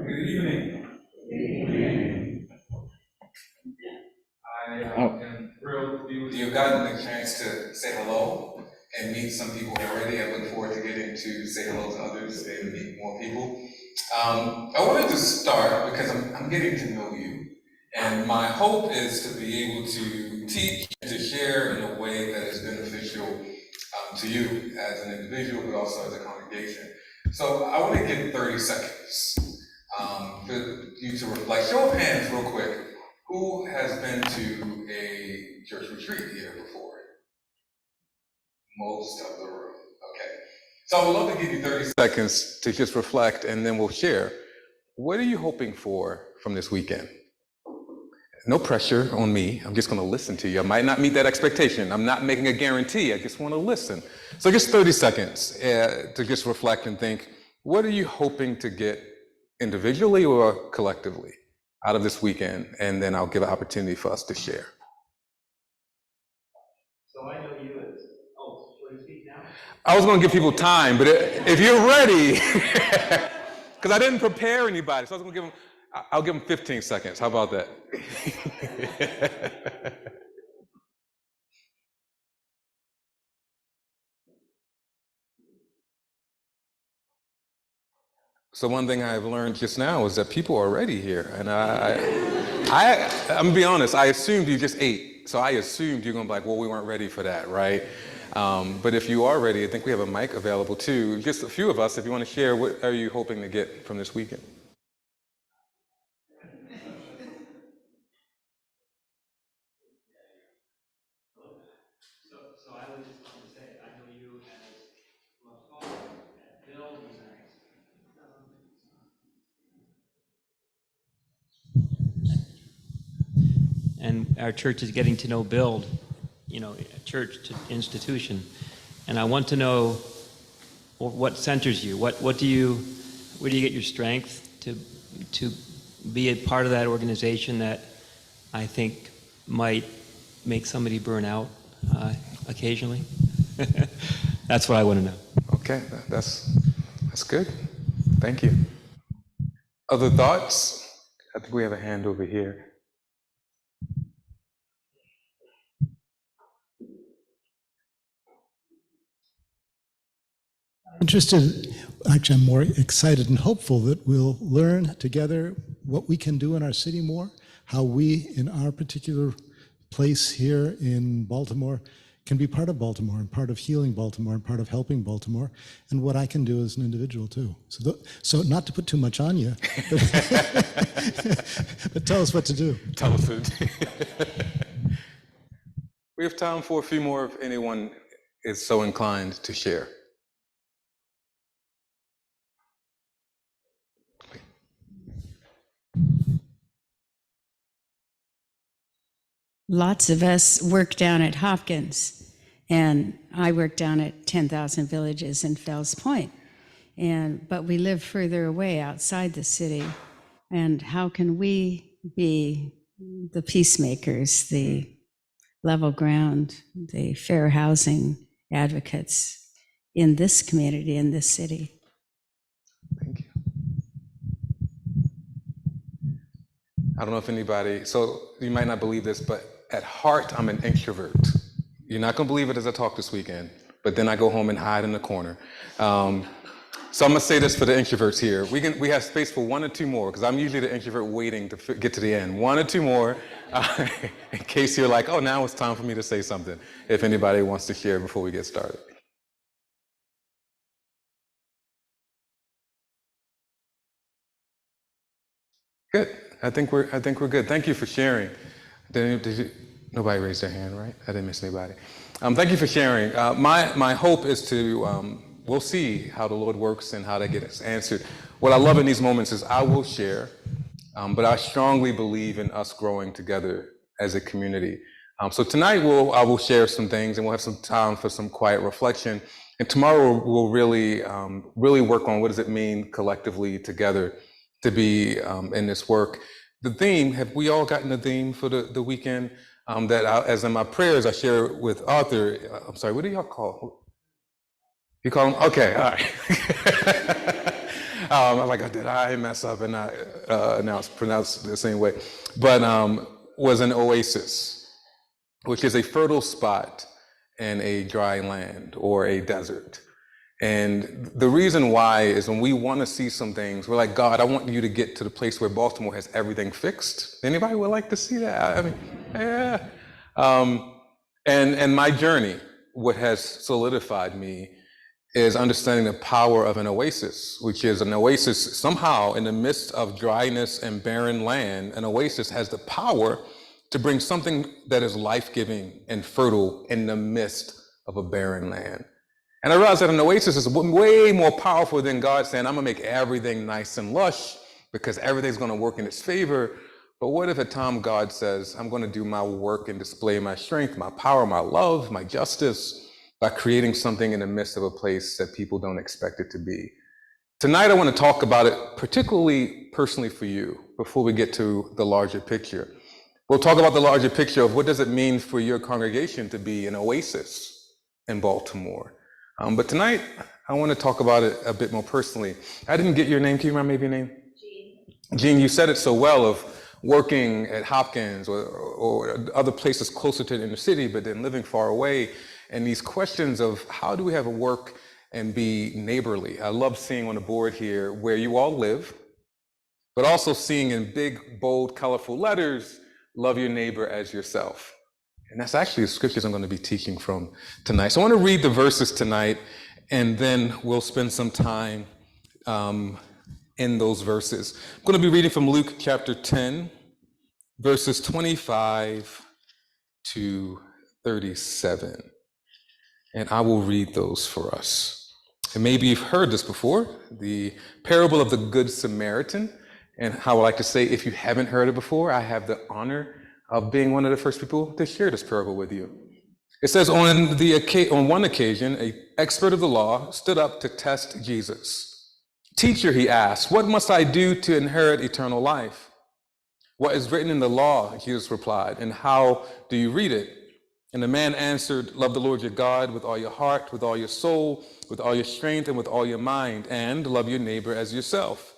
Good evening. Good evening. I am thrilled to be with you. I've gotten a chance to say hello and meet some people already. I look forward to getting to say hello to others and meet more people. I wanted to start because I'm getting to know you. And my hope is to be able to teach and to share in a way that is beneficial to you as an individual, but also as a congregation. So I want to give 30 seconds for you to reflect. Show of hands real quick. Who has been to a church retreat here before? Most of the room. Okay. So I would love to give you 30 seconds to just reflect, and then we'll share. What are you hoping for from this weekend? No pressure on me. I'm just going to listen to you. I might not meet that expectation. I'm not making a guarantee. I just want to listen. So just 30 seconds to just reflect and think, what are you hoping to get individually or collectively out of this weekend? And then I'll give an opportunity for us to share. So I know you as, should I speak now? I was going to give people time, but if you're ready, because I didn't prepare anybody, so I was going to give them, I'll give them 15 seconds. How about that? So one thing I've learned just now is that people are already here, and I'm gonna be honest. I assumed you just ate, so I assumed you're gonna be like, "Well, we weren't ready for that, right?" But if you are ready, I think we have a mic available too. Just a few of us, if you want to share, what are you hoping to get from this weekend? So I would just want to say, I know you as Bill, and our church is getting to know Build, church to institution. And I want to know what centers you. Where do you get your strength to be a part of that organization that I think might make somebody burn out occasionally? That's what I want to know. Okay, that's good. Thank you. Other thoughts? I think we have a hand over here. Interested, actually I'm more excited and hopeful that we'll learn together what we can do in our city more, how we in our particular place here in Baltimore can be part of Baltimore and part of healing Baltimore and part of helping Baltimore, and what I can do as an individual too. So not to put too much on you, but tell us what to do. Tell us what to do. We have time for a few more if anyone is so inclined to share. Lots of us work down at Hopkins, and I work down at 10,000 Villages in Fells Point. But we live further away outside the city. And how can we be the peacemakers, the level ground, the fair housing advocates in this community, in this city? Thank you. I don't know if anybody, so you might not believe this, but at heart, I'm an introvert. You're not gonna believe it as I talk this weekend, but then I go home and hide in the corner. So I'm gonna say this for the introverts here. We have space for one or two more, because I'm usually the introvert waiting to get to the end. One or two more, in case you're like, oh, now it's time for me to say something, if anybody wants to share before we get started. Good. I think we're good. Thank you for sharing. Nobody raised their hand, right? I didn't miss anybody. Thank you for sharing. My hope is to, we'll see how the Lord works and how that gets answered. What I love in these moments is I will share, but I strongly believe in us growing together as a community. So tonight I will share some things, and we'll have some time for some quiet reflection. And tomorrow we'll really work on what does it mean collectively together to be in this work. The theme, have we all gotten the theme for the weekend? As in my prayers, I share with Arthur. I'm sorry, what do y'all call? You call him? Okay, all right. I'm like, did I mess up and not now it's pronounced the same way? But was an oasis, which is a fertile spot in a dry land or a desert. And the reason why is when we want to see some things, we're like, God, I want you to get to the place where Baltimore has everything fixed. Anybody would like to see that? I mean, yeah. And my journey, what has solidified me is understanding the power of an oasis, which is an oasis somehow in the midst of dryness and barren land. An oasis has the power to bring something that is life-giving and fertile in the midst of a barren land. And I realized that an oasis is way more powerful than God saying, I'm gonna make everything nice and lush because everything's gonna work in its favor. But what if at time God says, I'm gonna do my work and display my strength, my power, my love, my justice by creating something in the midst of a place that people don't expect it to be. Tonight, I wanna talk about it particularly personally for you before we get to the larger picture. We'll talk about the larger picture of what does it mean for your congregation to be an oasis in Baltimore. But tonight, I want to talk about it a bit more personally. I didn't get your name. Can you remember maybe your name? Jean. Jean, you said it so well of working at Hopkins or other places closer to the inner city, but then living far away. And these questions of how do we have a work and be neighborly? I love seeing on the board here where you all live, but also seeing in big, bold, colorful letters, love your neighbor as yourself. And that's actually the scriptures I'm going to be teaching from tonight. So I want to read the verses tonight, and then we'll spend some time in those verses. I'm going to be reading from Luke chapter 10, verses 25 to 37. And I will read those for us. And maybe you've heard this before, the parable of the Good Samaritan. And how I like to say, if you haven't heard it before, I have the honor of being one of the first people to share this parable with you. It says, on one occasion, an expert of the law stood up to test Jesus. Teacher, he asked, what must I do to inherit eternal life? What is written in the law? Jesus replied, and how do you read it? And the man answered, love the Lord your God with all your heart, with all your soul, with all your strength, and with all your mind, and love your neighbor as yourself.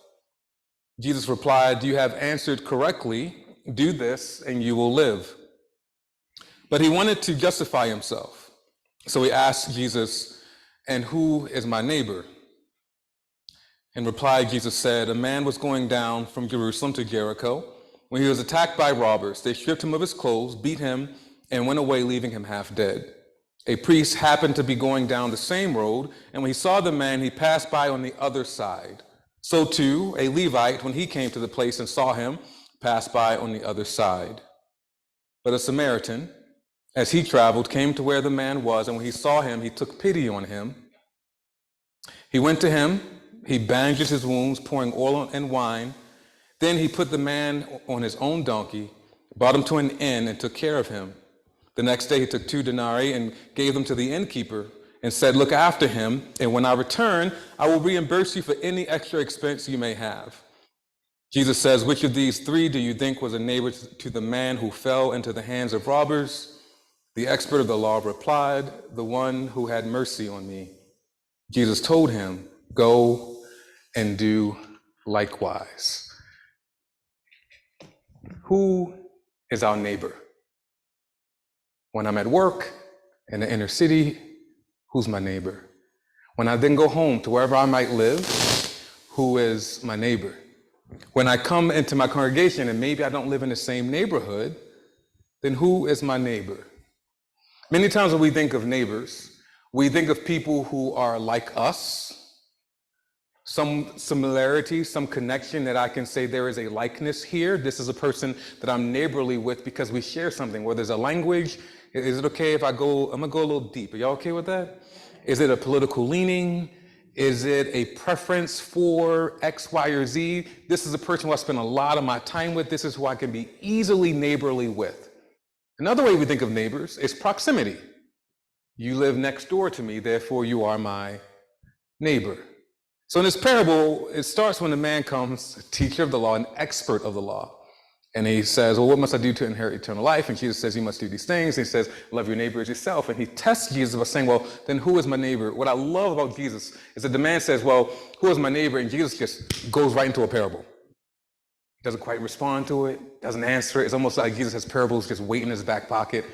Jesus replied, you have answered correctly. Do this and you will live. But he wanted to justify himself. So he asked Jesus, and who is my neighbor? In reply, Jesus said, a man was going down from Jerusalem to Jericho when he was attacked by robbers. They stripped him of his clothes, beat him, and went away, leaving him half dead. A priest happened to be going down the same road, and when he saw the man, he passed by on the other side. So too, a Levite, when he came to the place and saw him, passed by on the other side. But a Samaritan, as he traveled, came to where the man was, and when he saw him, he took pity on him. He went to him, he bandaged his wounds, pouring oil and wine. Then he put the man on his own donkey, brought him to an inn, and took care of him. The next day he took 2 denarii and gave them to the innkeeper, and said, look after him, and when I return, I will reimburse you for any extra expense you may have. Jesus says, which of these 3 do you think was a neighbor to the man who fell into the hands of robbers? The expert of the law replied, the one who had mercy on me. Jesus told him, go and do likewise. Who is our neighbor? When I'm at work in the inner city, who's my neighbor? When I then go home to wherever I might live, who is my neighbor? When I come into my congregation and maybe I don't live in the same neighborhood, then who is my neighbor? Many times when we think of neighbors, we think of people who are like us, some similarity, some connection that I can say there is a likeness here. This is a person that I'm neighborly with because we share something, whether there's a language. Is it okay if I'm gonna go a little deep? Are y'all okay with that? Is it a political leaning? Is it a preference for X, Y, or Z? This is a person who I spend a lot of my time with. This is who I can be easily neighborly with. Another way we think of neighbors is proximity. You live next door to me, therefore you are my neighbor. So in this parable, it starts when a man comes, a teacher of the law, an expert of the law. And he says, well, what must I do to inherit eternal life? And Jesus says, you must do these things. And he says, love your neighbor as yourself. And he tests Jesus by saying, well, then who is my neighbor? What I love about Jesus is that the man says, well, who is my neighbor? And Jesus just goes right into a parable. Doesn't quite respond to it, doesn't answer it. It's almost like Jesus has parables just waiting in his back pocket.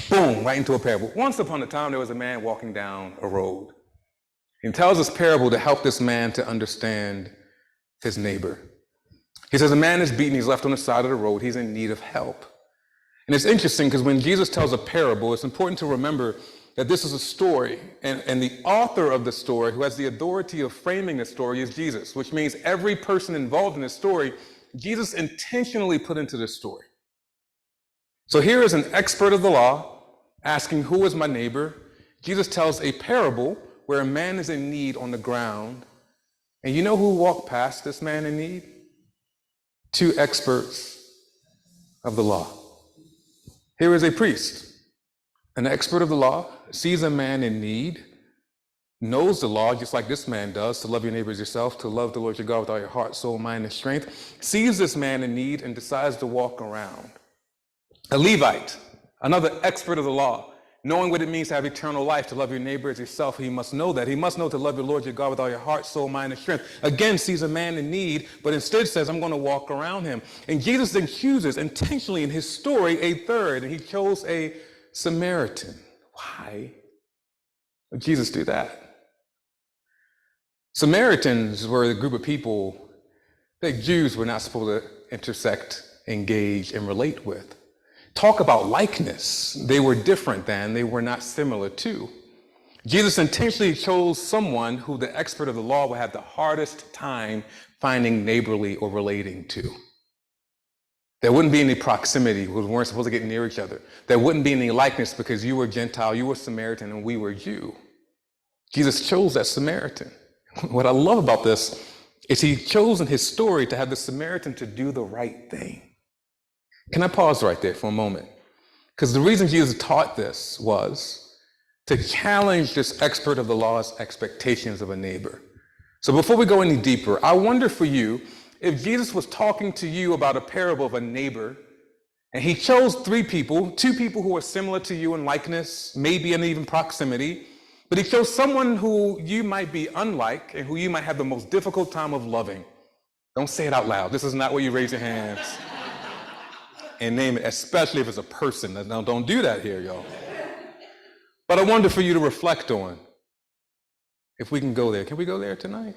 Boom, right into a parable. Once upon a time, there was a man walking down a road. He tells this parable to help this man to understand his neighbor. He says, a man is beaten, he's left on the side of the road, he's in need of help. And it's interesting because when Jesus tells a parable, it's important to remember that this is a story, and the author of the story, who has the authority of framing the story, is Jesus, which means every person involved in this story, Jesus intentionally put into this story. So here is an expert of the law asking, who is my neighbor? Jesus tells a parable where a man is in need on the ground. And you know who walked past this man in need? Two experts of the law. Here is a priest, an expert of the law, sees a man in need, knows the law just like this man does, to love your neighbor as yourself, to love the Lord your God with all your heart, soul, mind, and strength, sees this man in need and decides to walk around. A Levite, another expert of the law, knowing what it means to have eternal life, to love your neighbor as yourself, he must know that. He must know to love your Lord your God with all your heart, soul, mind, and strength. Again, sees a man in need, but instead says, I'm going to walk around him. And Jesus then chooses intentionally in his story a third, and he chose a Samaritan. Why would Jesus do that? Samaritans were a group of people that Jews were not supposed to intersect, engage, and relate with. Talk about likeness. They were different than, they were not similar to. Jesus intentionally chose someone who the expert of the law would have the hardest time finding neighborly or relating to. There wouldn't be any proximity. We weren't supposed to get near each other. There wouldn't be any likeness because you were Gentile, you were Samaritan, and we were Jew. Jesus chose that Samaritan. What I love about this is he chose in his story to have the Samaritan to do the right thing. Can I pause right there for a moment? Because the reason Jesus taught this was to challenge this expert of the law's expectations of a neighbor. So before we go any deeper, I wonder for you, if Jesus was talking to you about a parable of a neighbor, and he chose three people, two people who are similar to you in likeness, maybe in even proximity, but he chose someone who you might be unlike and who you might have the most difficult time of loving. Don't say it out loud. This is not where you raise your hands and name it, especially if it's a person. Now, don't do that here, y'all. But I wonder for you to reflect on, if we can go there. Can we go there tonight?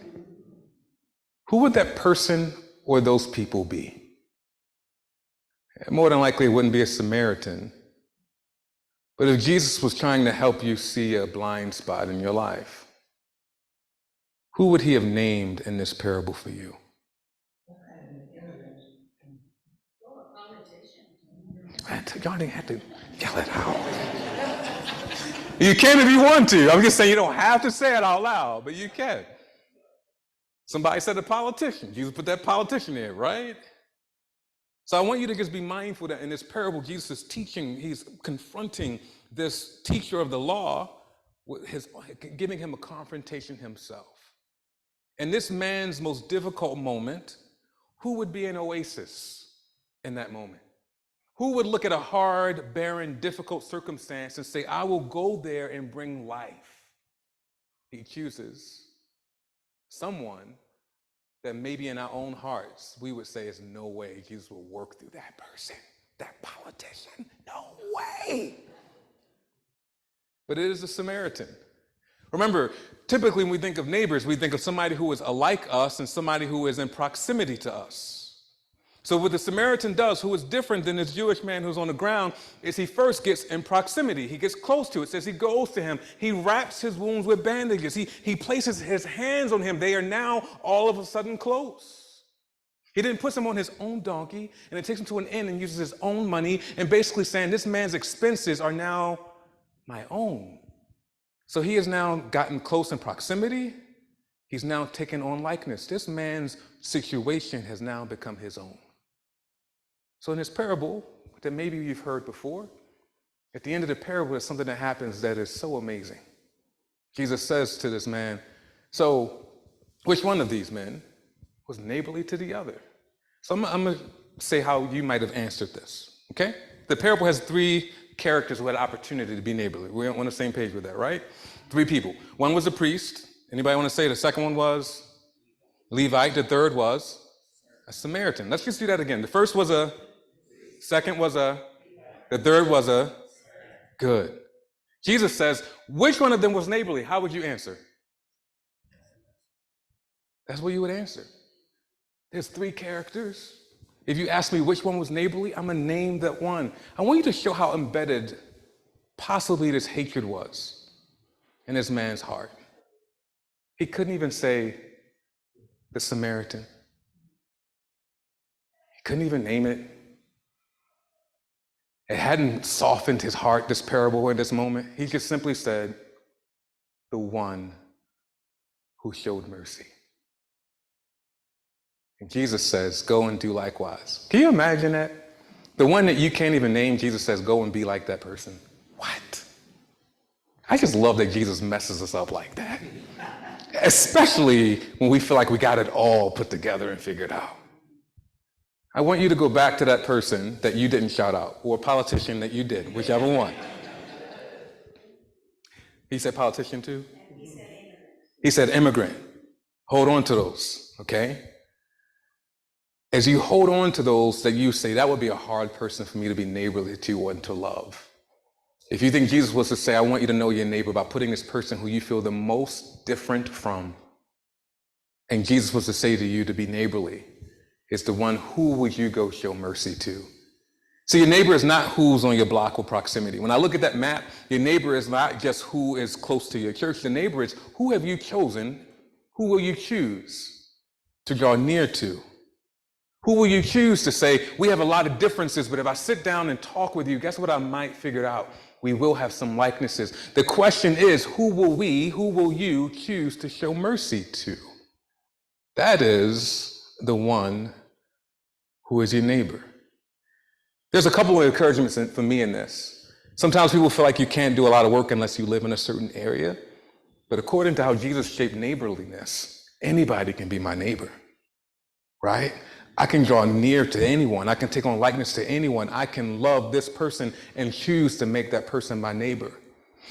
Who would that person or those people be? More than likely, it wouldn't be a Samaritan. But if Jesus was trying to help you see a blind spot in your life, who would he have named in this parable for you? Y'all didn't have to yell it out. You can if you want to. I'm just saying you don't have to say it out loud, but you can. Somebody said a politician. Jesus put that politician there, right? So I want you to just be mindful that in this parable, Jesus is teaching, he's confronting this teacher of the law, with giving him a confrontation himself. In this man's most difficult moment, who would be an oasis in that moment? Who would look at a hard, barren, difficult circumstance and say, I will go there and bring life? He chooses someone that maybe in our own hearts, we would say, there's no way Jesus will work through that person, that politician, no way. But it is a Samaritan. Remember, typically when we think of neighbors, we think of somebody who is alike us and somebody who is in proximity to us. So what the Samaritan does, who is different than this Jewish man who's on the ground, is he first gets in proximity. He gets close to it. It says he goes to him. He wraps his wounds with bandages. He places his hands on him. They are now all of a sudden close. He then puts him on his own donkey, and it takes him to an inn and uses his own money, and basically saying, this man's expenses are now my own. So he has now gotten close in proximity. He's now taken on likeness. This man's situation has now become his own. So in this parable that maybe you've heard before, at the end of the parable, there's something that happens that is so amazing. Jesus says to this man, so which one of these men was neighborly to the other? So I'm going to say how you might have answered this, okay? The parable has three characters who had opportunity to be neighborly. We're on the same page with that, right? Three people. One was a priest. Anybody want to say the second one was Levite? The third was a Samaritan. Let's just do that again. The first was a, second was a, the third was a, good. Jesus says, which one of them was neighborly? How would you answer? That's what you would answer. There's three characters. If you ask me which one was neighborly, I'm going to name that one. I want you to show how embedded possibly this hatred was in this man's heart. He couldn't even say the Samaritan. He couldn't even name it. It hadn't softened his heart, this parable in this moment. He just simply said, the one who showed mercy. And Jesus says, go and do likewise. Can you imagine that? The one that you can't even name, Jesus says, go and be like that person. What? I just love that Jesus messes us up like that. Especially when we feel like we got it all put together and figured out. I want you to go back to that person that you didn't shout out, or a politician that you did, whichever one. He said politician too? He said immigrant. Hold on to those, okay? As you hold on to those that you say, that would be a hard person for me to be neighborly to and to love. If you think Jesus was to say, I want you to know your neighbor by putting this person who you feel the most different from, and Jesus was to say to you to be neighborly, it's the one who would you go show mercy to. So your neighbor is not who's on your block or proximity. When I look at that map, your neighbor is not just who is close to your church. The neighbor is who have you chosen, who will you choose to draw near to? Who will you choose to say, we have a lot of differences, but if I sit down and talk with you, guess what I might figure out? We will have some likenesses. The question is, who will you choose to show mercy to? That is the one who is your neighbor. There's a couple of encouragements for me in this. Sometimes people feel like you can't do a lot of work unless you live in a certain area. But according to how Jesus shaped neighborliness, anybody can be my neighbor, right? I can draw near to anyone. I can take on likeness to anyone. I can love this person and choose to make that person my neighbor.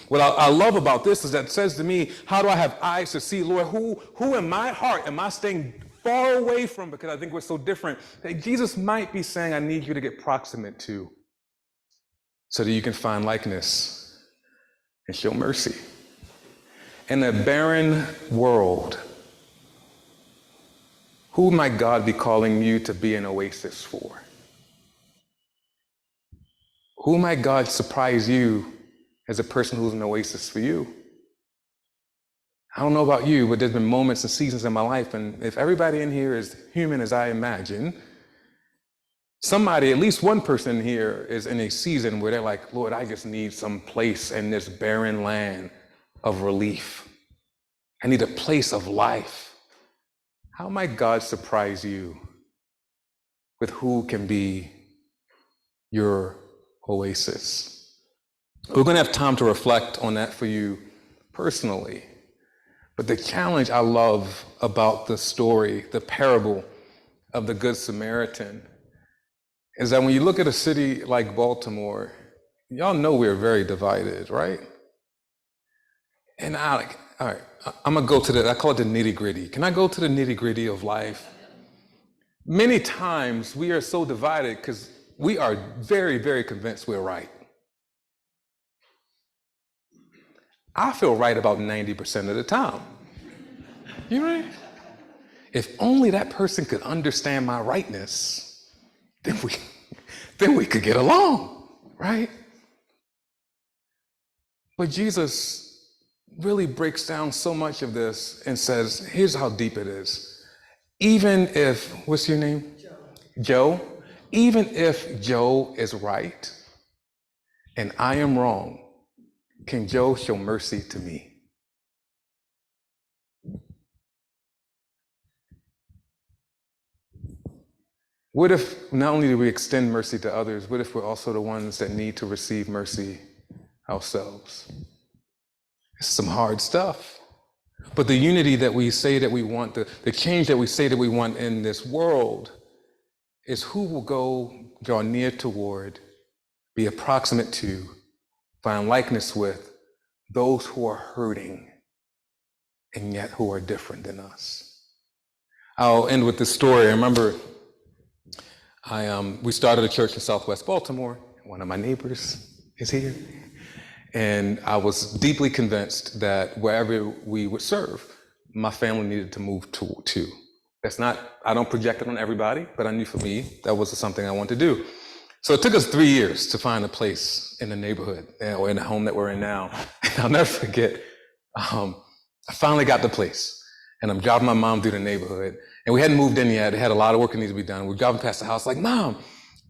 What I love about this is that it says to me, how do I have eyes to see, Lord, who in my heart am I staying far away from because I think we're so different, that Jesus might be saying, I need you to get proximate to so that you can find likeness and show mercy. In a barren world, who might God be calling you to be an oasis for? Who might God surprise you as a person who's an oasis for you? I don't know about you, but there's been moments and seasons in my life, and if everybody in here is human as I imagine, somebody, at least one person here, is in a season where they're like, Lord, I just need some place in this barren land of relief. I need a place of life. How might God surprise you with who can be your oasis? We're going to have time to reflect on that for you personally. But the challenge I love about the story, the parable of the Good Samaritan, is that when you look at a city like Baltimore, y'all know we're very divided, right? And all right, I'm gonna go to I call it the nitty gritty. Can I go to the nitty gritty of life? Many times we are so divided because we are very, very convinced we're right. I feel right about 90% of the time. You right? If only that person could understand my rightness, then we could get along, right? But Jesus really breaks down so much of this and says, here's how deep it is. Even if, what's your name? Joe. Even if Joe is right and I am wrong, can Joe show mercy to me? What if not only do we extend mercy to others, what if we're also the ones that need to receive mercy ourselves? It's some hard stuff. But the unity that we say that we want, the change that we say that we want in this world is who will go draw near toward, be approximate to, find likeness with those who are hurting and yet who are different than us. I'll end with this story. I remember we started a church in Southwest Baltimore. One of my neighbors is here. And I was deeply convinced that wherever we would serve, my family needed to move to. That's not, I don't project it on everybody, but I knew for me, that was something I wanted to do. So it took us 3 years to find a place in the neighborhood or in the home that we're in now. And I'll never forget, I finally got the place. And I'm driving my mom through the neighborhood. And we hadn't moved in yet. It had a lot of work that needed to be done. We're driving past the house like, Mom,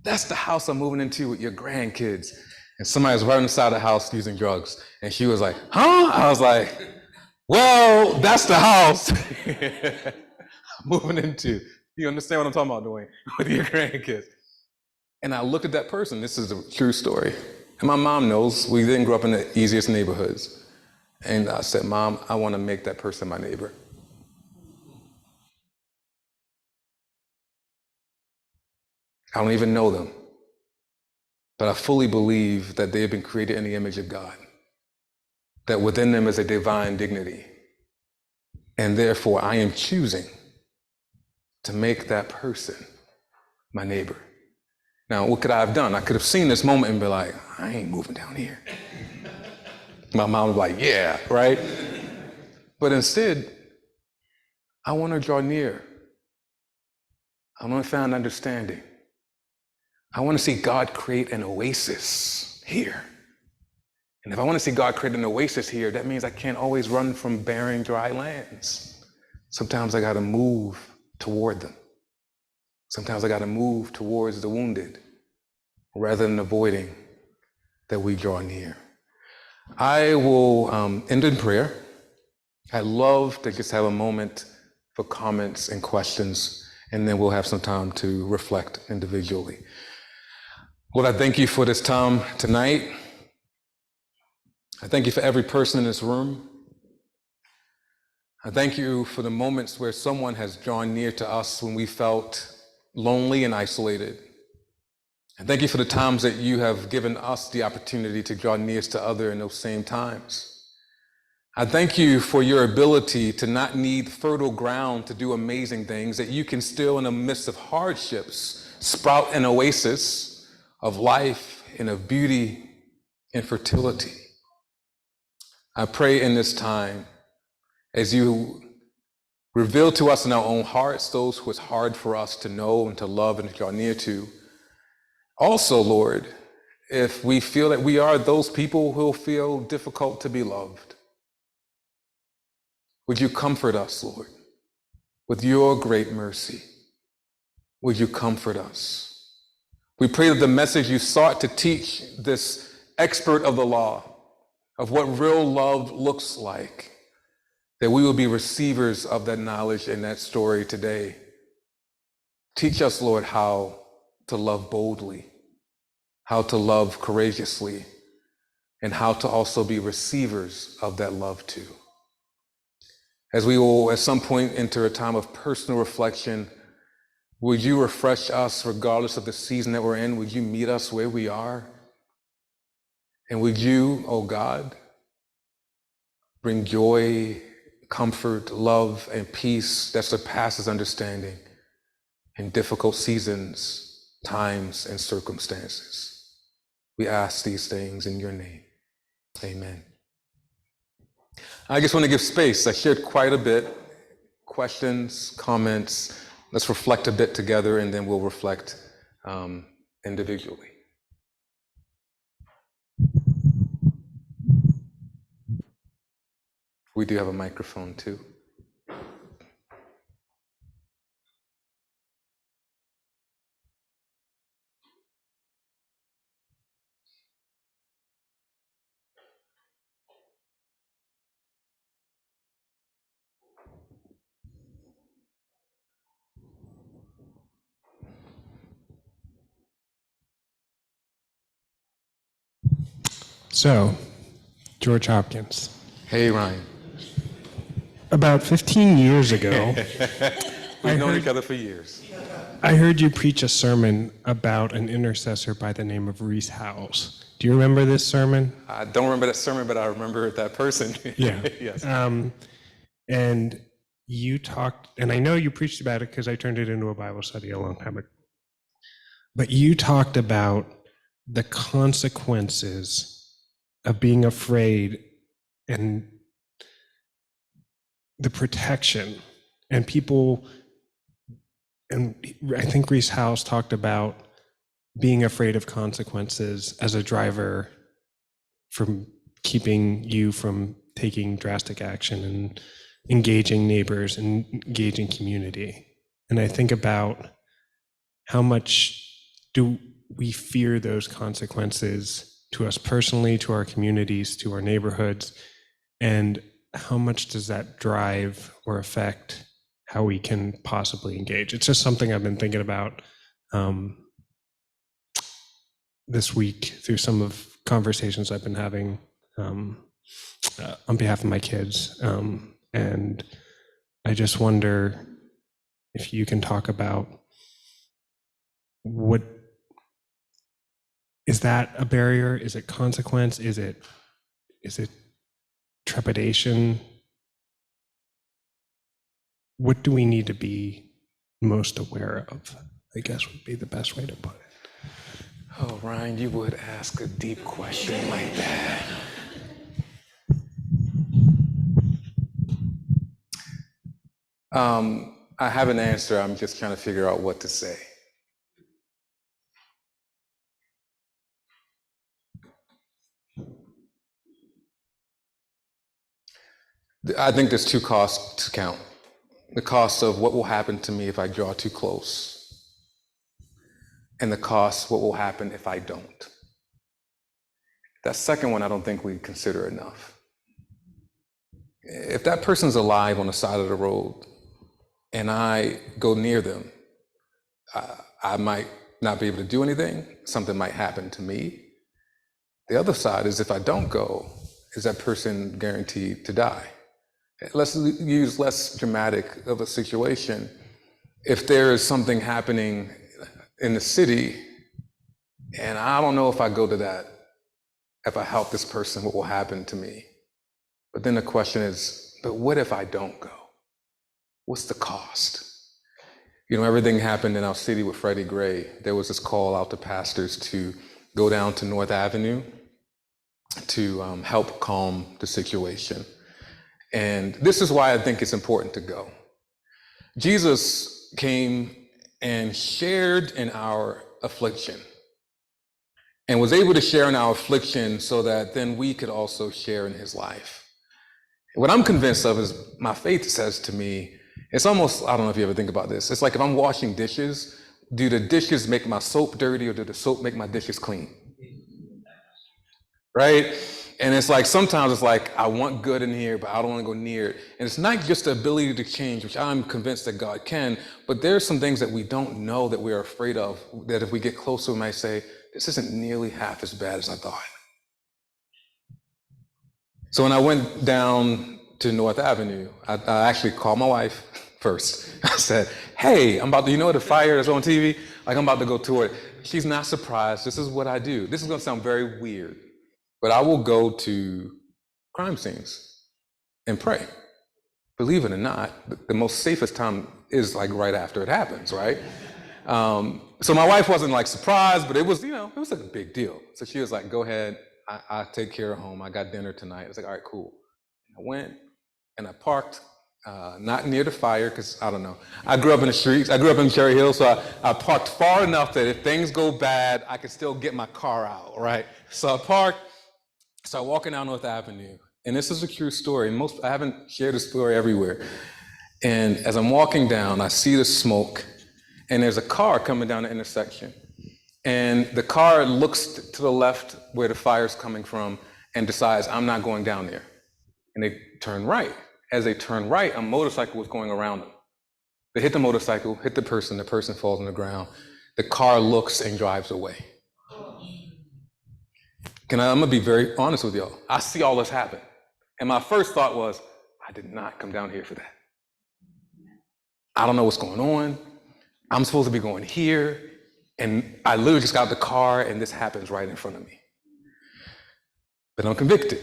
that's the house I'm moving into with your grandkids. And somebody was right on the side of the house using drugs. And she was like, huh? I was like, well, that's the house I'm moving into. You understand what I'm talking about, Dwayne? With your grandkids. And I looked at that person. This is a true story. And my mom knows we didn't grow up in the easiest neighborhoods. And I said, Mom, I want to make that person my neighbor. I don't even know them, but I fully believe that they have been created in the image of God, that within them is a divine dignity, and therefore I am choosing to make that person my neighbor. Now, what could I have done? I could have seen this moment and be like, I ain't moving down here. My mom was like, yeah, right? But instead, I want to draw near. I want to find understanding. I want to see God create an oasis here. And if I want to see God create an oasis here, that means I can't always run from barren, dry lands. Sometimes I got to move toward them. Sometimes I got to move towards the wounded rather than avoiding that we draw near. I will end in prayer. I'd love to just have a moment for comments and questions, and then we'll have some time to reflect individually. Lord, I thank you for this time tonight. I thank you for every person in this room. I thank you for the moments where someone has drawn near to us when we felt lonely and isolated. I thank you for the times that you have given us the opportunity to draw near to others in those same times. I thank you for your ability to not need fertile ground to do amazing things, that you can still, in the midst of hardships, sprout an oasis of life and of beauty and fertility. I pray in this time, as you reveal to us in our own hearts those who it's hard for us to know and to love and to draw near to. Also, Lord, if we feel that we are those people who feel difficult to be loved, would you comfort us, Lord, with your great mercy? Would you comfort us? We pray that the message you sought to teach this expert of the law, of what real love looks like, that we will be receivers of that knowledge and that story today. Teach us, Lord, how to love boldly, how to love courageously, and how to also be receivers of that love too. As we will at some point enter a time of personal reflection, would you refresh us regardless of the season that we're in? Would you meet us where we are? And would you, oh God, bring joy, comfort, love, and peace that surpasses understanding in difficult seasons, times, and circumstances. We ask these things in your name. Amen. I just want to give space. I shared quite a bit. Questions, comments. Let's reflect a bit together, and then we'll reflect individually. We do have a microphone too. So, George Hopkins. Hey, Ryan. About 15 years ago, We've known heard- each other for years. I heard you preach a sermon about an intercessor by the name of Reese Howells. Do you remember this sermon? I don't remember that sermon, but I remember that person. Yeah. Yes. And you talked, and I know you preached about it because I turned it into a Bible study a long time ago. But you talked about the consequences of being afraid and the protection. And people, and I think Reese Howells talked about being afraid of consequences as a driver from keeping you from taking drastic action and engaging neighbors and engaging community. And I think about how much do we fear those consequences to us personally, to our communities, to our neighborhoods, and how much does that drive or affect how we can possibly engage? It's just something I've been thinking about this week through some of conversations I've been having on behalf of my kids. And I just wonder if you can talk about what, is that a barrier? Is it consequence? Is it trepidation? What do we need to be most aware of, I guess would be the best way to put it. Oh, Ryan, you would ask a deep question like that. I have an answer. I'm just trying to figure out what to say. I think there's two costs to count. The cost of what will happen to me if I draw too close, and the cost what will happen if I don't. That second one I don't think we consider enough. If that person's alive on the side of the road and I go near them, I might not be able to do anything. Something might happen to me. The other side is if I don't go, is that person guaranteed to die? Let's use less dramatic of a situation. If there is something happening in the city, and I don't know if I go to that, if I help this person, what will happen to me? But then the question is, but what if I don't go? What's the cost? You know, everything happened in our city with Freddie Gray. There was this call out to pastors to go down to North Avenue to help calm the situation. And this is why I think it's important to go. Jesus came and shared in our affliction and was able to share in our affliction so that then we could also share in his life. What I'm convinced of is my faith says to me, it's almost, I don't know if you ever think about this. It's like if I'm washing dishes, do the dishes make my soap dirty or do the soap make my dishes clean? Right? And it's like, sometimes it's like, I want good in here, but I don't want to go near it. And it's not just the ability to change, which I'm convinced that God can, but there's some things that we don't know that we're afraid of, that if we get closer, we might say, this isn't nearly half as bad as I thought. So when I went down to North Avenue, I actually called my wife first. I said, hey, I'm about to, you know the fire that's on TV? Like, I'm about to go to it. She's not surprised. This is what I do. This is going to sound very weird, but I will go to crime scenes and pray. Believe it or not, the most safest time is like right after it happens, right? So my wife wasn't like surprised, but it was, you know, it was like a big deal. So she was like, go ahead, I'll take care of home. I got dinner tonight. I was like, all right, cool. I went and I parked, not near the fire, because I don't know. I grew up in the streets. I grew up in Cherry Hill, so I parked far enough that if things go bad, I can still get my car out, right? So I parked, start walking down North Avenue. And this is a true story. I haven't shared this story everywhere. And as I'm walking down, I see the smoke, and there's a car coming down the intersection. And the car looks to the left where the fire's coming from and decides, I'm not going down there. And they turn right. As they turn right, a motorcycle was going around them. They hit the motorcycle, hit the person falls on the ground. The car looks and drives away. I'm gonna be very honest with y'all. I see all this happen. And my first thought was, I did not come down here for that. I don't know what's going on. I'm supposed to be going here. And I literally just got out the car and this happens right in front of me. But I'm convicted.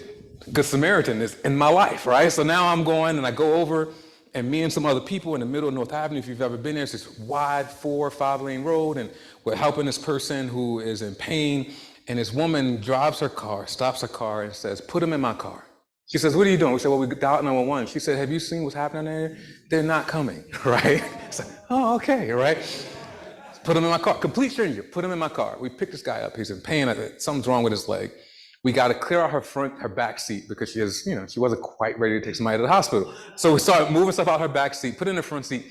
Good Samaritan is in my life, right? So now I'm going and I go over and me and some other people in the middle of North Avenue, if you've ever been there, it's this wide 4 or 5 lane road and we're helping this person who is in pain. And this woman drives her car, stops her car and says, put him in my car. She says, what are you doing? We said, well, we dialed 911. She said, have you seen what's happening there? They're not coming, right? It's like, oh, okay, right? Put him in my car, complete stranger, put him in my car. We picked this guy up, he's in pain, something's wrong with his leg. We got to clear out her back seat because she wasn't quite ready to take somebody to the hospital. So we started moving stuff out her back seat, put it in the front seat.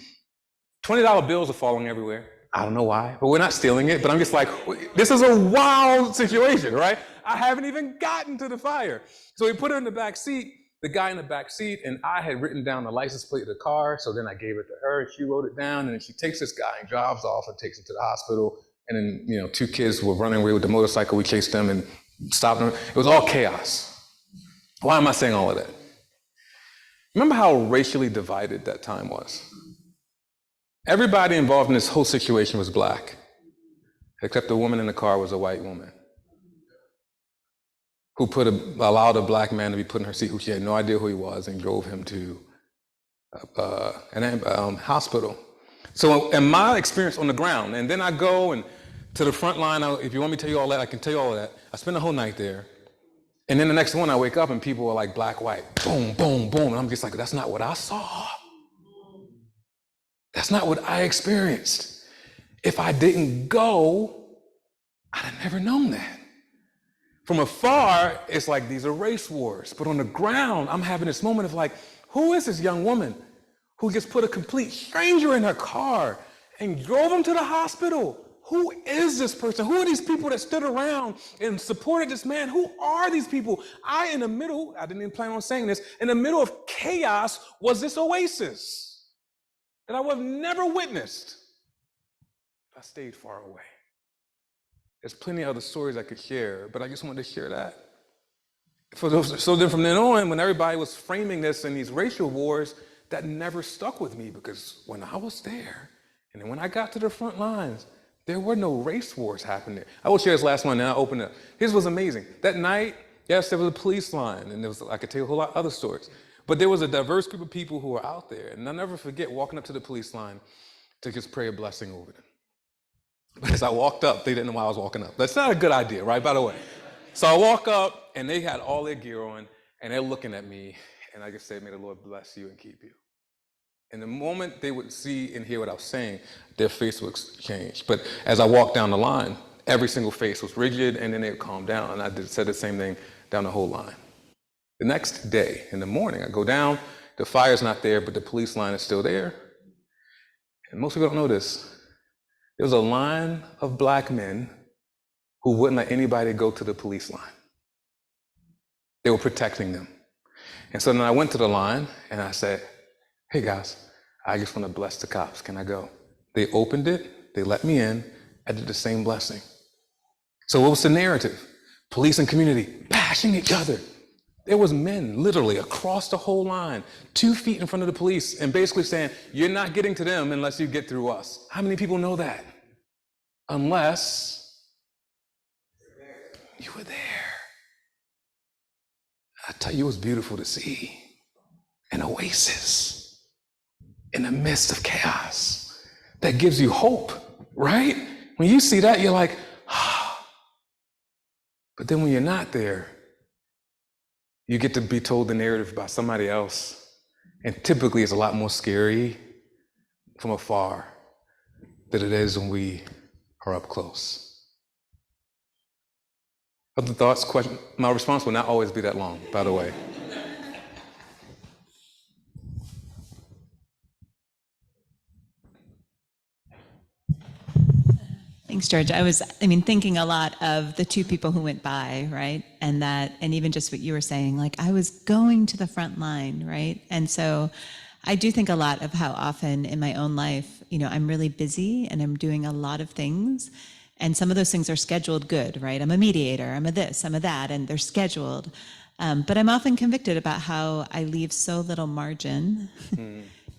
$20 bills are falling everywhere. I don't know why, but we're not stealing it. But I'm just like, this is a wild situation, right? I haven't even gotten to the fire. So we put her in the back seat, the guy in the back seat, and I had written down the license plate of the car. So then I gave it to her and she wrote it down. And then she takes this guy and drives off and takes him to the hospital. And then, 2 kids were running away with the motorcycle. We chased them and stopped them. It was all chaos. Why am I saying all of that? Remember how racially divided that time was? Everybody involved in this whole situation was black, except the woman in the car was a white woman who allowed a black man to be put in her seat who she had no idea who he was and drove him to a hospital. So in my experience on the ground, and then I go and to the front line, if you want me to tell you all that, I can tell you all of that. I spend the whole night there. And then the next morning I wake up and people are like black, white, boom, boom, boom. And I'm just like, that's not what I saw. That's not what I experienced. If I didn't go, I'd have never known that. From afar, it's like these are race wars. But on the ground, I'm having this moment of like, who is this young woman who just put a complete stranger in her car and drove him to the hospital? Who is this person? Who are these people that stood around and supported this man? Who are these people? I didn't even plan on saying this, in the middle of chaos was this oasis that I would have never witnessed. I stayed far away. There's plenty of other stories I could share, but I just wanted to share that. So then from then on, when everybody was framing this in these racial wars, that never stuck with me because when I was there, and then when I got to the front lines, there were no race wars happening. I will share this last one and I'll open it up. This was amazing. That night, yes, there was a police line and I could tell you a whole lot of other stories, but there was a diverse group of people who were out there. And I'll never forget walking up to the police line to just pray a blessing over them. But as I walked up, they didn't know why I was walking up. That's not a good idea, right, by the way. So I walk up and they had all their gear on and they're looking at me and I just said, may the Lord bless you and keep you. And the moment they would see and hear what I was saying, their face would change. But as I walked down the line, every single face was rigid and then they would calm down. And I said the same thing down the whole line. The next day in the morning, I go down, the fire's not there, but the police line is still there. And most people don't know this. There was a line of black men who wouldn't let anybody go to the police line. They were protecting them. And so then I went to the line and I said, hey guys, I just want to bless the cops. Can I go? They opened it. They let me in. I did the same blessing. So what was the narrative? Police and community bashing each other. There was men literally across the whole line, 2 feet in front of the police and basically saying, you're not getting to them unless you get through us. How many people know that? Unless you were there. I tell you, it was beautiful to see an oasis in the midst of chaos that gives you hope, right? When you see that, you're like, ah. But then when you're not there, you get to be told the narrative by somebody else. And typically it's a lot more scary from afar than it is when we are up close. Other thoughts, questions? My response will not always be that long, by the way. Thanks, George. I was thinking a lot of the 2 people who went by, right? And even just what you were saying, like I was going to the front line, right? And so I do think a lot of how often in my own life, I'm really busy and I'm doing a lot of things. And some of those things are scheduled good, right? I'm a mediator, I'm a this, I'm a that, and they're scheduled. But I'm often convicted about how I leave so little margin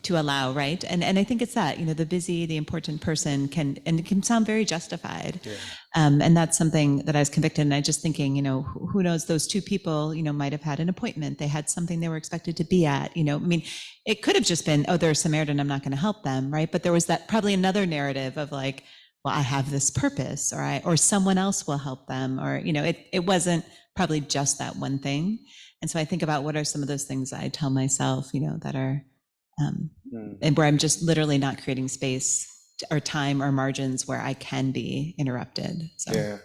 to allow, right? And I think it's that, the busy, the important person it can sound very justified. Yeah. And that's something that I was convicted. And I just thinking, who knows, those two people, might have had an appointment. They had something they were expected to be at, I mean, it could have just been, oh, they're a Samaritan, I'm not going to help them, right? But there was that probably another narrative of like, well, I have this purpose, or someone else will help them, or, it wasn't probably just that one thing. And so I think about what are some of those things I tell myself, that are, and where I'm just literally not creating space or time or margins where I can be interrupted. So. Yeah.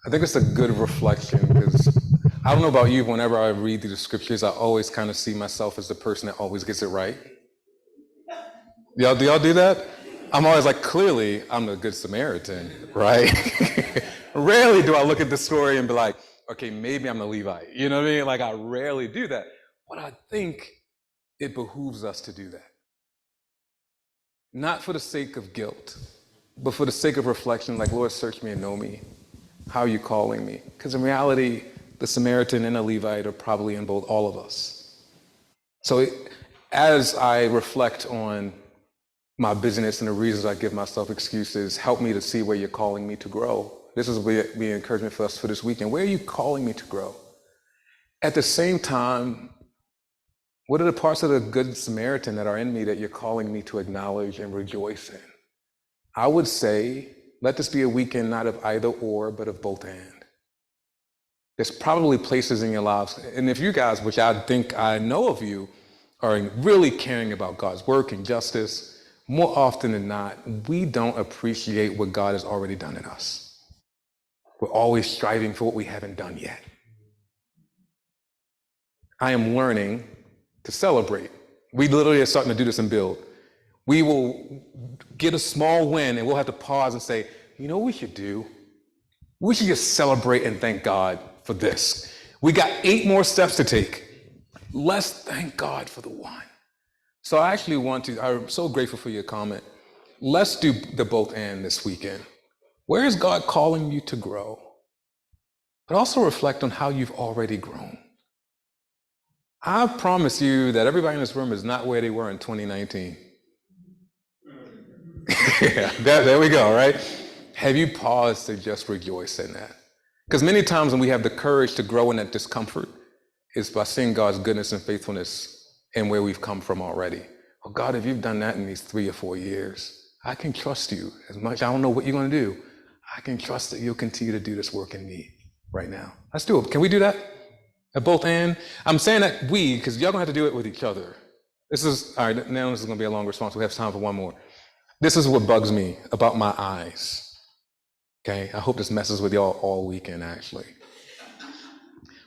I think it's a good reflection, because I don't know about you, whenever I read through the scriptures, I always kind of see myself as the person that always gets it right. Do y'all do that? I'm always like, clearly, I'm the Good Samaritan, right? Rarely do I look at the story and be like, okay, maybe I'm the Levite. You know what I mean? Like, I rarely do that. But I think it behooves us to do that. Not for the sake of guilt, but for the sake of reflection, like, Lord, search me and know me. How are you calling me? Because in reality, the Samaritan and the Levite are probably in both, all of us. So as I reflect on my business and the reasons I give myself excuses, help me to see where you're calling me to grow. This is be encouragement for us for this weekend. Where are you calling me to grow? At the same time, what are the parts of the Good Samaritan that are in me that you're calling me to acknowledge and rejoice in? I would say, let this be a weekend not of either or, but of both and. There's probably places in your lives, and if you guys, which I think I know of you, are really caring about God's work and justice, more often than not, we don't appreciate what God has already done in us. We're always striving for what we haven't done yet. I am learning to celebrate. We literally are starting to do this in Build. We will get a small win and we'll have to pause and say, you know what we should do? We should just celebrate and thank God for this. We got 8 more steps to take. Let's thank God for the one. So I actually I'm so grateful for your comment. Let's do the both and this weekend. Where is God calling you to grow? But also reflect on how you've already grown. I promise you that everybody in this room is not where they were in 2019. Yeah, there we go, right? Have you paused to just rejoice in that? Because many times when we have the courage to grow in that discomfort, it's by seeing God's goodness and faithfulness and where we've come from already. Oh God, if you've done that in these 3 or 4 years, I can trust you as much. I don't know what you're going to do. I can trust that you'll continue to do this work in me right now. Let's do it. Can we do that? At both and? I'm saying that we, because y'all don't have to do it with each other. All right, now this is going to be a long response. We have time for one more. This is what bugs me about my eyes. Okay, I hope this messes with y'all all weekend, actually.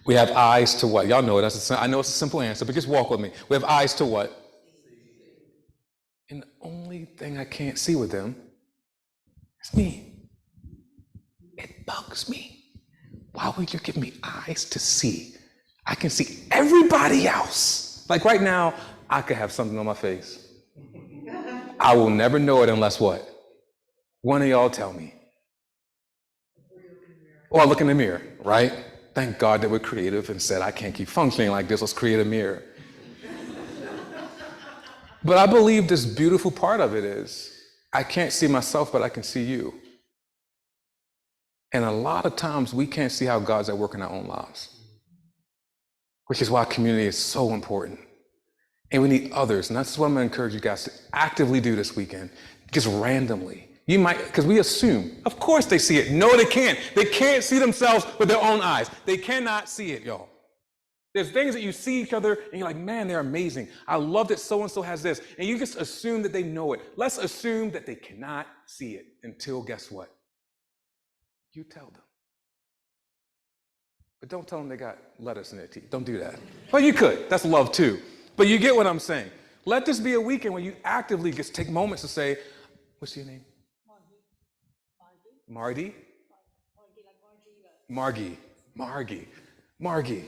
We have eyes to what? Y'all know it. I know it's a simple answer, but just walk with me. We have eyes to what? And the only thing I can't see with them is me. It bugs me. Why would you give me eyes to see? I can see everybody else. Like right now, I could have something on my face. I will never know it unless what? One of y'all tell me. Or I look in the mirror, right? Thank God that we're creative and said, I can't keep functioning like this. Let's create a mirror. But I believe this beautiful part of it is, I can't see myself, but I can see you. And a lot of times we can't see how God's at work in our own lives, which is why community is so important. And we need others. And that's what I'm going to encourage you guys to actively do this weekend, just randomly. You might, because we assume, of course they see it. No, they can't. They can't see themselves with their own eyes. They cannot see it, y'all. There's things that you see each other and you're like, man, they're amazing. I love that so-and-so has this. And you just assume that they know it. Let's assume that they cannot see it until, guess what? You tell them. But don't tell them they got lettuce in their teeth. Don't do that. Well, you could. That's love too. But you get what I'm saying. Let this be a weekend where you actively just take moments to say, what's your name? Margie? Margie. Margie.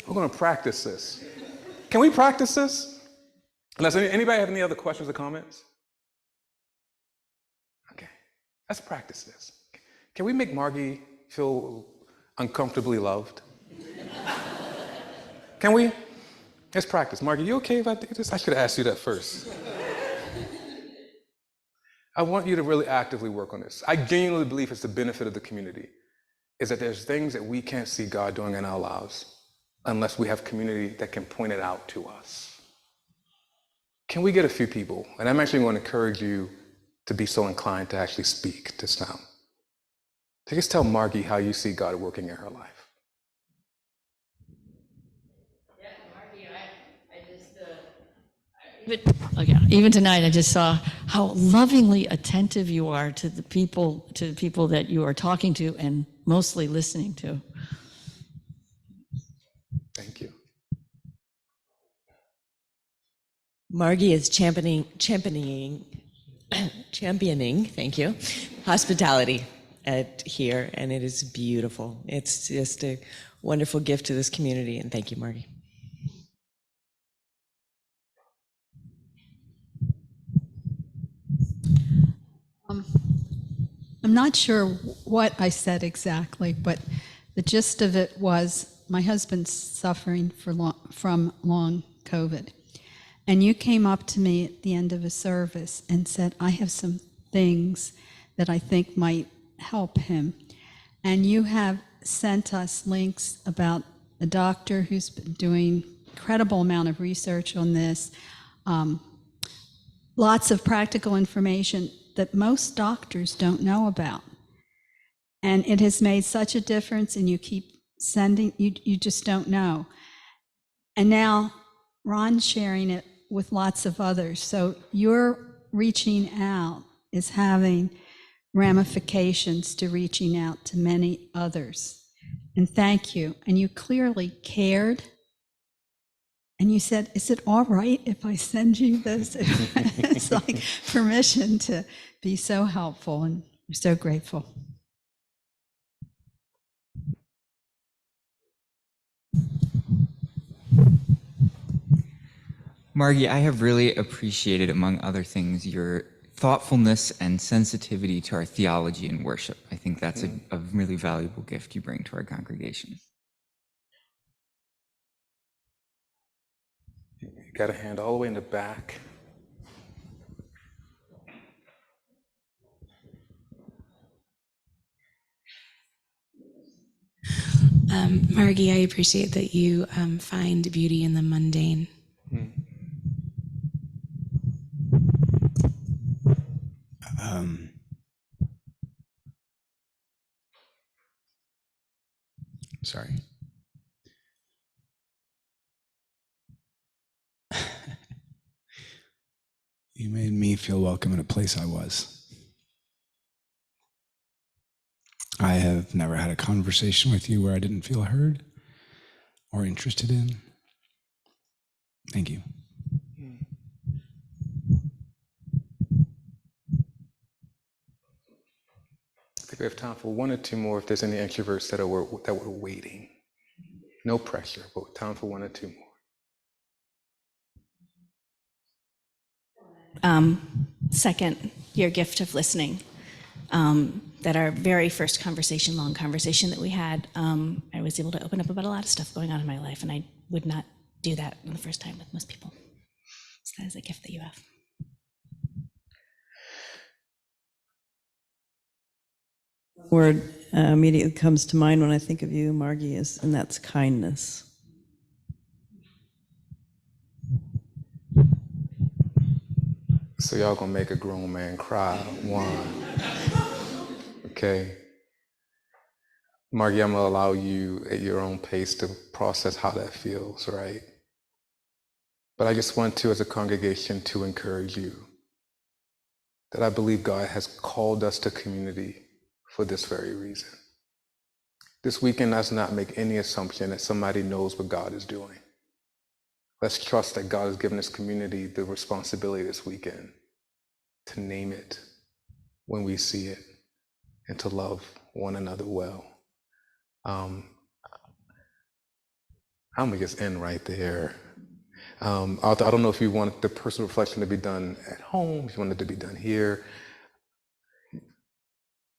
We're going to practice this. Can we practice this? Unless anybody have any other questions or comments? Okay, let's practice this. Can we make Margie feel uncomfortably loved? Can we? Let's practice. Mark, are you okay if I do this? I should have asked you that first. I want you to really actively work on this. I genuinely believe it's the benefit of the community, is that there's things that we can't see God doing in our lives unless we have community that can point it out to us. Can we get a few people? And I'm actually going to encourage you to be so inclined to actually speak this now. To just tell Margie how you see God working in her life. Even tonight, I just saw how lovingly attentive you are to the people that you are talking to and mostly listening to. Thank you. Margie is championing, thank you, hospitality here, and it is beautiful. It's just a wonderful gift to this community, and thank you, Margie. I'm not sure what I said exactly, but the gist of it was my husband's suffering from long COVID. And you came up to me at the end of a service and said, I have some things that I think might help him. And you have sent us links about a doctor who's been doing incredible amount of research on this, lots of practical information that most doctors don't know about. And it has made such a difference, and you keep sending, you just don't know. And now Ron's sharing it with lots of others. So your reaching out is having ramifications to reaching out to many others. And thank you. And you clearly cared. And you said, is it all right if I send you this? It's like permission to be so helpful, and we're so grateful. Margie, I have really appreciated, among other things, your thoughtfulness and sensitivity to our theology and worship. I think that's a really valuable gift you bring to our congregation. You got a hand all the way in the back. Margie, I appreciate that you find beauty in the mundane. Sorry. You made me feel welcome in a place I was. I have never had a conversation with you where I didn't feel heard or interested in. Thank you. I think we have time for one or two more if there's any introverts that were waiting. No pressure, but time for one or two more. Second, your gift of listening. That our very first long conversation that we had, I was able to open up about a lot of stuff going on in my life, and I would not do that on the first time with most people. So that is a gift that you have. Word immediately comes to mind when I think of you, Margie, and that's kindness. So y'all gonna make a grown man cry. One. Okay. Margie, I'm gonna allow you at your own pace to process how that feels, right? But I just want to, as a congregation, to encourage you that I believe God has called us to community for this very reason. This weekend, let's not make any assumption that somebody knows what God is doing. Let's trust that God has given this community the responsibility this weekend to name it when we see it and to love one another well. I'm gonna just end right there. I don't know if you want the personal reflection to be done at home, if you want it to be done here.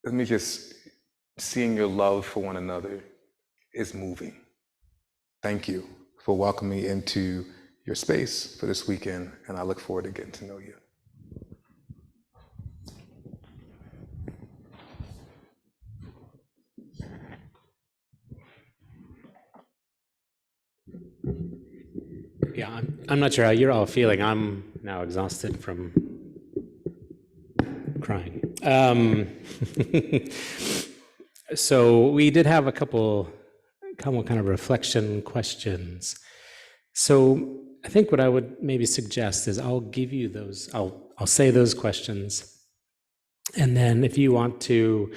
Let me just, seeing your love for one another is moving. thank you for welcoming me into your space for this weekend, and I look forward to getting to know you. Yeah, I'm not sure how you're all feeling. I'm now exhausted from crying. So we did have a couple kind of reflection questions. So I think what I would maybe suggest is I'll give you those, I'll say those questions, and then if you want to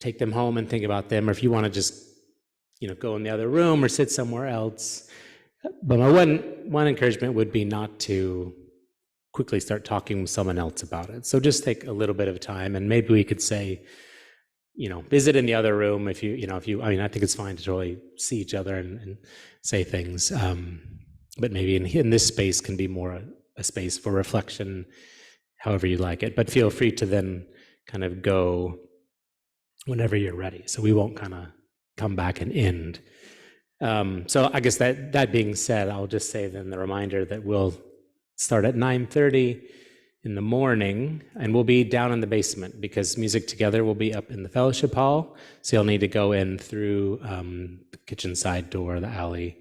take them home and think about them, or if you want to just go in the other room or sit somewhere else. But my one encouragement would be not to quickly start talking with someone else about it. So just take a little bit of time, and maybe we could say, visit in the other room if you I think it's fine to totally see each other and say things. But maybe in this space can be more a space for reflection, however you like it. But feel free to then kind of go whenever you're ready. So we won't kind of come back and end. So I guess that being said, I'll just say then the reminder that we'll start at 9:30 in the morning, and we'll be down in the basement because Music Together will be up in the fellowship hall. So you'll need to go in through the kitchen side door, the alley.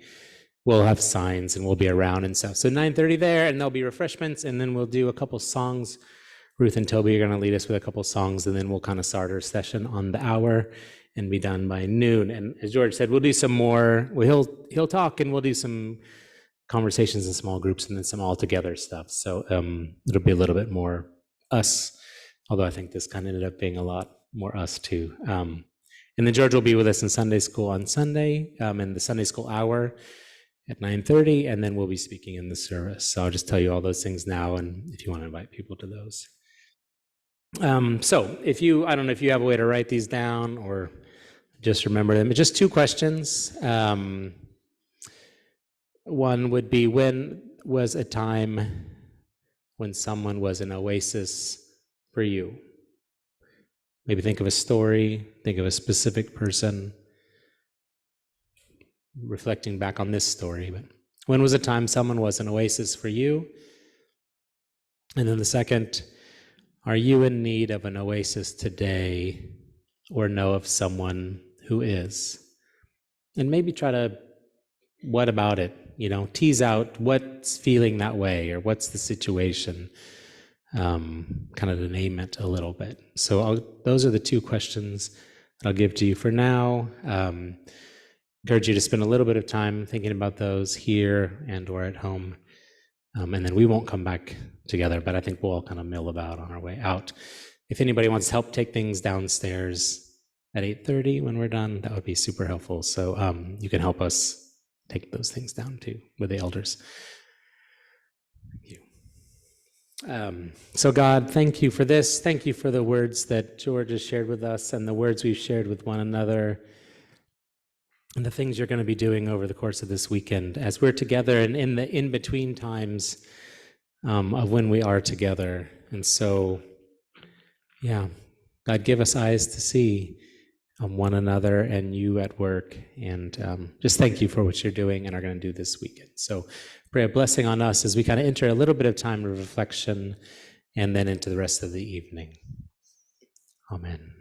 We'll have signs and we'll be around and stuff. So 9:30 there, and there'll be refreshments, and then we'll do a couple songs. Ruth and Toby are going to lead us with a couple songs, and then we'll kind of start our session on the hour and be done by noon. And as George said, we'll do some more. He'll talk, and we'll do some conversations in small groups, and then some all together stuff. So it'll be a little bit more us, although I think this kind of ended up being a lot more us too. And then George will be with us in Sunday school on Sunday, in the Sunday school hour at 9:30, and then we'll be speaking in the service. So I'll just tell you all those things now, and if you want to invite people to those. So I don't know if you have a way to write these down or just remember them. Just two questions. One would be, when was a time when someone was an oasis for you? Maybe think of a story, think of a specific person, reflecting back on this story. But when was a time someone was an oasis for you? And then the second, are you in need of an oasis today, or know of someone who is? And maybe try to, what about it? Tease out what's feeling that way, or what's the situation, kind of to name it a little bit. So those are the two questions that I'll give to you for now. Encourage you to spend a little bit of time thinking about those here and or at home. And then we won't come back together, but I think we'll all kind of mill about on our way out. If anybody wants help take things downstairs at 8:30 when we're done, that would be super helpful. So you can help us take those things down too with the elders. Thank you. So God, thank you for this. Thank you for the words that George has shared with us, and the words we've shared with one another, and the things you're going to be doing over the course of this weekend as we're together and in the in-between times of when we are together. And so, God, give us eyes to see one another and you at work. And just thank you for what you're doing and are going to do this weekend. So pray a blessing on us as we kind of enter a little bit of time of reflection and then into the rest of the evening. Amen.